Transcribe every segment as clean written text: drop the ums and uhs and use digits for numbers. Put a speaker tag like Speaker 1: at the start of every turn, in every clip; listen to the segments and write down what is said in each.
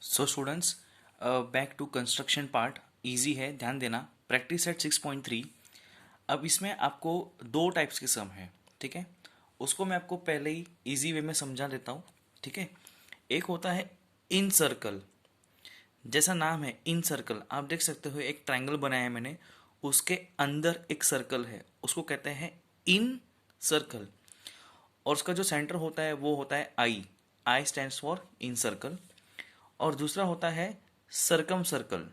Speaker 1: So students, back to construction part easy है, ध्यान देना। Practice set 6.3। अब इसमें आपको दो टाइप्स के सम हैं, ठीक है। उसको मैं आपको पहले ही इजी वे में समझा देता हूँ, ठीक है। एक होता है इन सर्कल, जैसा नाम है इन सर्कल, आप देख सकते हो एक ट्रायंगल बनाया है मैंने, उसके अंदर एक सर्कल है, उसको कहते हैं इन सर्कल। और उसका जो सेंटर होता है वो होता है I. I stands for in circle. और दूसरा होता है सरकम सर्कल।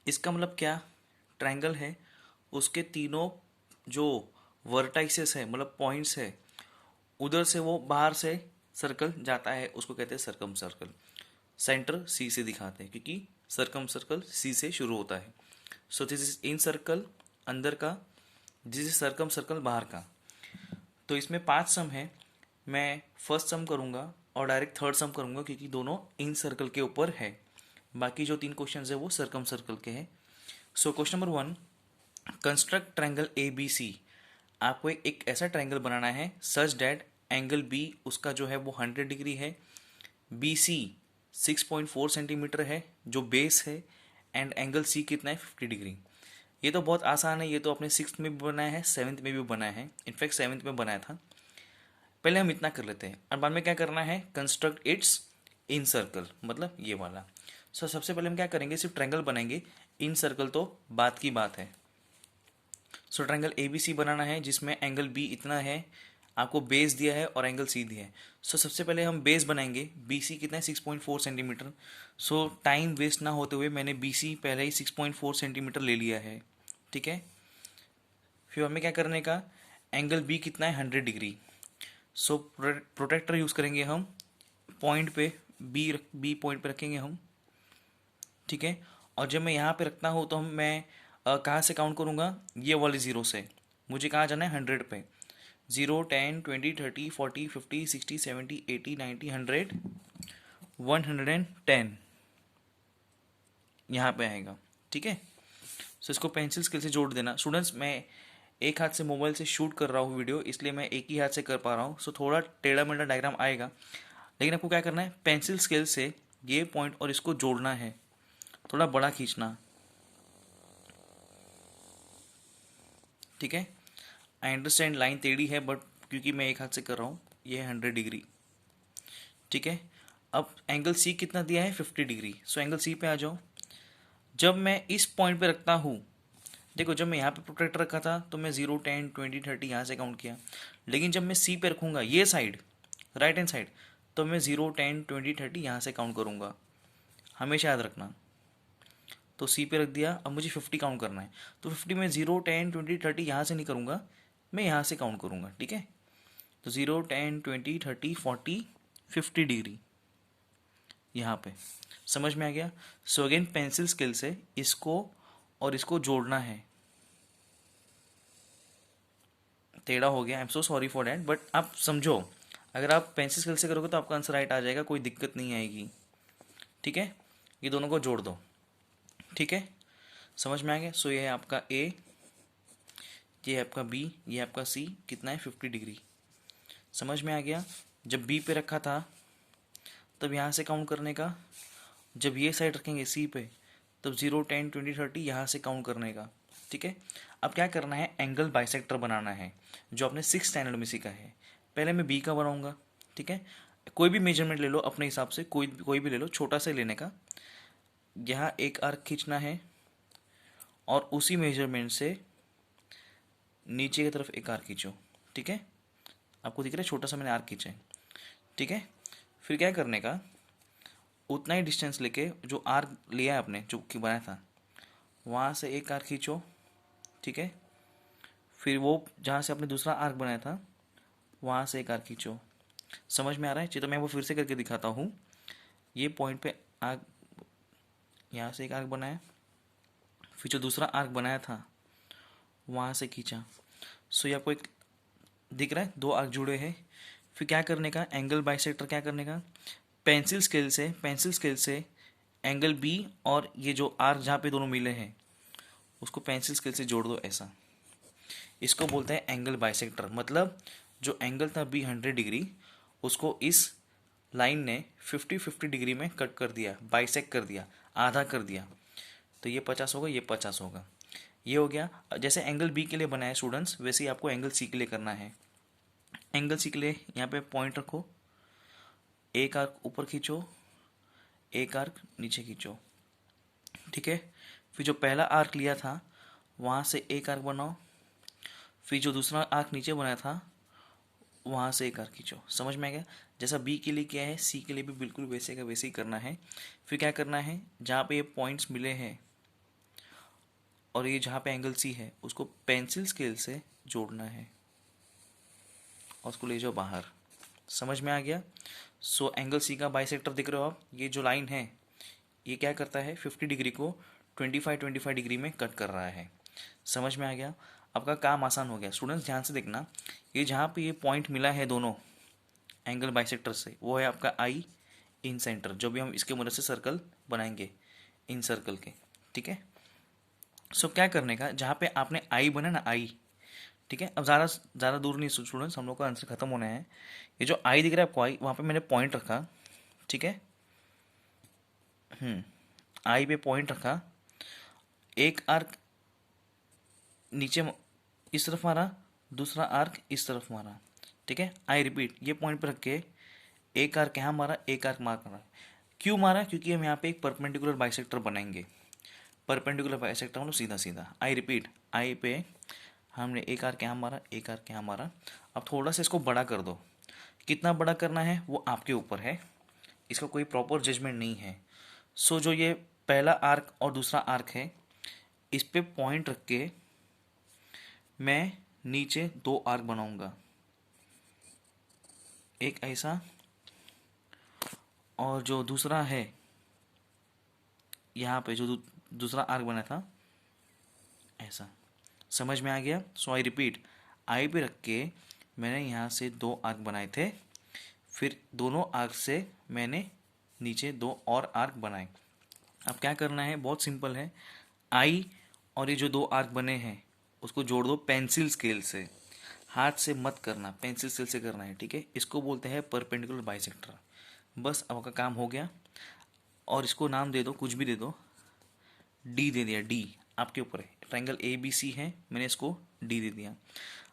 Speaker 1: इसका मतलब क्या, ट्रायंगल है, उसके तीनों जो वर्टाइसेस है मतलब पॉइंट्स है, उधर से वो बाहर से सर्कल जाता है, उसको कहते हैं सरकम सर्कल। सेंटर सी से दिखाते हैं क्योंकि सरकम सर्कल सी से शुरू होता है। So this is in circle अंदर का, दिस इज सरकम सर्कल बाहर का। तो इसमें 5 सम है। मैं फर्स्ट सम करूंगा और डायरेक्ट थर्ड सम करूंगा क्योंकि दोनों इन सर्कल के ऊपर है। बाकी जो 3 क्वेश्चन है वो सरकम सर्कल के हैं। So question number 1, construct triangle A B C. आपको एक ऐसा ट्रायंगल बनाना है सच डैट एंगल बी उसका जो है वो 100 डिग्री है, बी सी 6.4 सेंटीमीटर है जो बेस है, एंड एंगल सी कितना है 50 डिग्री। ये तो बहुत आसान है, ये तो अपने 6th में भी बनाया है, 7th में भी बनाया है, इनफैक्ट 7th में बनाया था। पहले हम इतना कर लेते हैं और बाद में क्या करना है, कंस्ट्रक्ट इट्स इन सर्कल, मतलब ये वाला। सो सबसे पहले हम क्या करेंगे, सिर्फ ट्रायंगल बनाएंगे, इन सर्कल तो बात की बात है। सो ट्रायंगल ए बी सी बनाना है जिसमें एंगल बी इतना है, आपको बेस दिया है और एंगल सी दिया है। सो सबसे पहले हम बेस बनाएंगे, बी सी कितना है 6.4 सेंटीमीटर। सो टाइम वेस्ट ना होते हुए मैंने बी सी पहले ही 6.4 सेंटीमीटर ले लिया है, ठीक है। फिर हमें क्या करने का, एंगल बी कितना है 100 डिग्री। सो प्रोटेक्टर यूज़ करेंगे हम पॉइंट पे, बी पॉइंट पे रखेंगे हम, ठीक है। और जब मैं यहाँ पे रखता हूँ तो मैं कहाँ से काउंट करूँगा, ये वाले ज़ीरो से। मुझे कहाँ जाना है 100 पे, 0 10 20 30 40 50 60 70 80 90 100 110 यहाँ पे आएगा, ठीक है। सो इसको पेंसिल स्केल से जोड़ देना। स्टूडेंट्स, मैं एक हाथ से मोबाइल से शूट कर रहा हूँ वीडियो, इसलिए मैं एक ही हाथ से कर पा रहा हूँ। सो थोड़ा टेढ़ा मेढ़ा डायग्राम आएगा, लेकिन आपको क्या करना है, पेंसिल स्केल से ये पॉइंट और इसको जोड़ना है, थोड़ा बड़ा खींचना, ठीक है। आई अंडरस्टैंड लाइन टेढ़ी है, बट क्योंकि मैं एक हाथ से कर रहा हूँ, ये है 100 डिग्री, ठीक है। अब एंगल सी कितना दिया है 50 डिग्री। सो एंगल सी पे आ जाओ। जब मैं इस पॉइंट पे रखता हूँ, देखो जब मैं यहाँ पे प्रोटेक्टर रखा था तो मैं 0 10 20 30 यहाँ से काउंट किया, लेकिन जब मैं सी पे रखूँगा ये साइड, राइट हैंड साइड, तो मैं 0 10 20 30 यहाँ से काउंट करूँगा, हमेशा याद रखना। तो सी पे रख दिया, अब मुझे 50 काउंट करना है, तो 50 में 0 10 20 30 यहाँ से नहीं करूँगा, मैं यहाँ से काउंट करूँगा, ठीक है। तो 0 10 20 30 40 50 डिग्री यहाँ पे, समझ में आ गया। सो अगेन पेंसिल स्केल से इसको और इसको जोड़ना है। टेढ़ा हो गया, I am so sorry for that, but आप समझो, अगर आप पेंसिल स्केल से करोगे तो आपका आंसर राइट आ जाएगा, कोई दिक्कत नहीं आएगी, ठीक है। ये दोनों को जोड़ दो, ठीक है, समझ में आ गया। सो ये है आपका ए, ये है आपका बी, ये है आपका सी, कितना है 50 डिग्री, समझ में आ गया। जब बी पे रखा था तब यहाँ से काउंट करने का, जब ये साइड रखेंगे सी पे तब 0 10 20 30 यहाँ से काउंट करने का, ठीक है। अब क्या करना है, एंगल बाइसेक्टर बनाना है, जो आपने 6th स्टैंडर्ड में सीखा है। पहले मैं बी का बनाऊंगा, ठीक है। कोई भी मेजरमेंट ले लो अपने हिसाब से, कोई भी ले लो, छोटा सा लेने का। यहाँ एक आर्क खींचना है और उसी मेजरमेंट से नीचे की तरफ एक आर्क खींचो, ठीक है। आपको दिख रहा है छोटा सा मैंने आर्क खींचा है, ठीक है। फिर क्या करने का, उतना ही डिस्टेंस लेके जो आर्क लिया है आपने, जो कि बनाया था, वहाँ से एक आर्क खींचो, ठीक है। फिर वो जहाँ से आपने दूसरा आर्क बनाया था वहाँ से एक आर्क खींचो, समझ में आ रहा है। चलिए तो मैं वो फिर से करके दिखाता हूँ। ये पॉइंट पे आर्क, यहाँ से एक आर्क बनाया, फिर जो दूसरा आर्क बनाया था वहाँ से खींचा। सो ये आपको एक दिख रहा है, 2 आर्क जुड़े हैं। फिर क्या करने का, एंगल बाइसेक्टर क्या करने का, पेंसिल स्केल से एंगल बी और ये जो आर्क जहाँ पे दोनों मिले हैं उसको पेंसिल स्केल से जोड़ दो ऐसा। इसको बोलते हैं एंगल बाइसेक्टर, मतलब जो एंगल था बी 100 डिग्री, उसको इस लाइन ने 50-50 डिग्री में कट कर दिया, बाइसेक्ट कर दिया, आधा कर दिया, तो ये 50 होगा, ये 50 होगा। ये हो गया। जैसे एंगल बी के लिए बनाया स्टूडेंट्स, वैसे ही आपको एंगल सी के लिए करना है। एंगल सी के लिए यहाँ पे पॉइंट रखो, एक आर्क ऊपर खींचो, एक आर्क नीचे खींचो, ठीक है। फिर जो पहला आर्क लिया था वहाँ से एक आर्क बनाओ, फिर जो दूसरा आर्क नीचे बनाया था वहाँ से एक आर्क खींचो। समझ में आ गया? जैसा बी के लिए किया है सी के लिए भी बिल्कुल वैसे का वैसे ही करना है। फिर क्या करना है, जहाँ पे ये पॉइंट्स मिले हैं और ये जहाँ पे एंगल सी है उसको पेंसिल स्केल से जोड़ना है और उसको ले जाओ बाहर। समझ में आ गया? सो एंगल सी का बाइसेक्टर दिख रहे हो आप, ये जो लाइन है ये क्या करता है, 50 डिग्री को 25 डिग्री में कट कर रहा है। समझ में आ गया? आपका काम आसान हो गया। स्टूडेंट्स ध्यान से देखना, ये जहाँ पे ये पॉइंट मिला है दोनों एंगल बाइसेक्टर से, वो है आपका आई इन सेंटर, जो भी हम इसके मदद से सर्कल बनाएंगे इन सर्कल के, ठीक है। सो क्या करने का, जहाँ पे आपने आई बना ना आई, ठीक है। अब ज़्यादा दूर नहीं स्टूडेंट्स, हम लोग का आंसर खत्म होना है। ये जो आई दिख रहा है आपको, आई वहाँ पे मैंने पॉइंट रखा, ठीक है। आई पे पॉइंट रखा, एक आर्क नीचे इस तरफ मारा, दूसरा आर्क इस तरफ मारा, ठीक है। आई रिपीट, ये पॉइंट पर रख के एक आर्क यहाँ मारा, एक आर्क मारा। क्यों मारा? क्योंकि हम यहाँ पे एक परपेंडिकुलर बाइसेक्टर बनाएंगे। परपेंडिकुलर बाइसेक्टर मतलब सीधा सीधा। आई रिपीट, आई पे हमने एक आर्क यहाँ मारा, एक आर्क यहाँ मारा। अब थोड़ा सा इसको बड़ा कर दो, कितना बड़ा करना है वो आपके ऊपर है, इसका कोई प्रॉपर जजमेंट नहीं है। सो जो ये पहला आर्क और दूसरा आर्क है, इस पे पॉइंट रख के मैं नीचे दो आर्क बनाऊंगा, एक ऐसा और जो दूसरा है यहाँ पे जो दूसरा आर्क बना था ऐसा। समझ में आ गया? सो आई रिपीट, आई पे रख के मैंने यहाँ से दो आर्क बनाए थे, फिर दोनों आर्क से मैंने नीचे दो और आर्क बनाए। अब क्या करना है, बहुत सिंपल है। आई और ये जो दो आर्क बने हैं उसको जोड़ दो पेंसिल स्केल से, हाथ से मत करना, पेंसिल स्केल से करना है, ठीक है। इसको बोलते हैं परपेंडिकुलर बाइसेक्टर। बस अब आपका काम हो गया। और इसको नाम दे दो, कुछ भी दे दो, डी दे दिया, डी आपके ऊपर है। ट्रायंगल ए बी सी है, मैंने इसको डी दे दिया।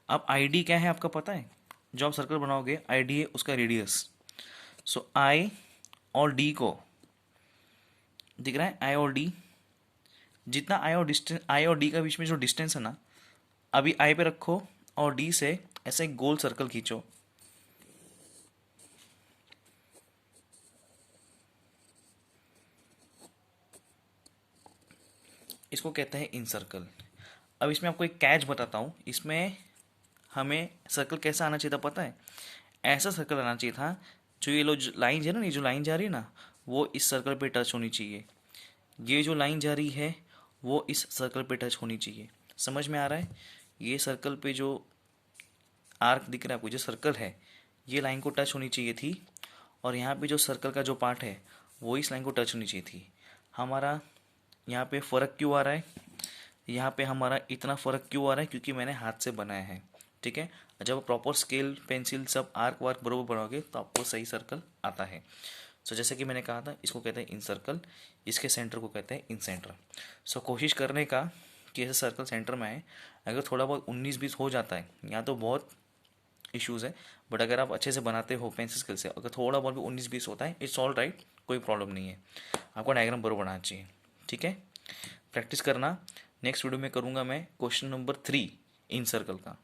Speaker 1: अब आई डी क्या है आपका पता है? जो आप सर्कल बनाओगे आई डी है उसका रेडियस। सो आई और डी को दिख रहा है, आई और डी, जितना आई और डी का बीच में जो डिस्टेंस है ना, अभी आई पे रखो और डी से ऐसे एक गोल सर्कल खींचो। इसको कहते हैं इन सर्कल। अब इसमें आपको एक कैच बताता हूँ, इसमें हमें सर्कल कैसा आना चाहिए था पता है? ऐसा सर्कल आना चाहिए था, जो ये लो लाइन है ना, ये जो लाइन जा रही है ना, वो इस सर्कल पे टच होनी चाहिए। ये जो लाइन जा रही है वो इस सर्कल पे टच होनी चाहिए। समझ में आ रहा है? ये सर्कल पे जो आर्क दिख रहा है आपको, जो सर्कल है, ये लाइन को टच होनी चाहिए थी, और यहाँ पे जो सर्कल का जो पार्ट है वो इस लाइन को टच होनी चाहिए थी। हमारा यहाँ पे फ़र्क क्यों आ रहा है? यहाँ पे हमारा इतना फ़र्क क्यों आ रहा है? क्योंकि मैंने हाथ से बनाया है, ठीक है। जब प्रॉपर स्केल पेंसिल सब आर्क वार्क बरोबर बनाओगे तो आपको सही सर्कल आता है। सो जैसे कि मैंने कहा था, इसको कहते हैं इन सर्कल, इसके सेंटर को कहते हैं इन सेंटर। सो कोशिश करने का कि ऐसे सर्कल सेंटर में आए। अगर थोड़ा बहुत 19-20 हो जाता है, यहाँ तो बहुत इश्यूज़ है, बट अगर आप अच्छे से बनाते हो पेंसिल स्केल से, अगर थोड़ा बहुत भी 19-20 होता है, इट्स ऑल राइट, कोई प्रॉब्लम नहीं है। आपको डायग्राम बरोबर बनाना चाहिए, ठीक है। प्रैक्टिस करना। नेक्स्ट वीडियो में करूँगा मैं क्वेश्चन नंबर 3 इन सर्कल का।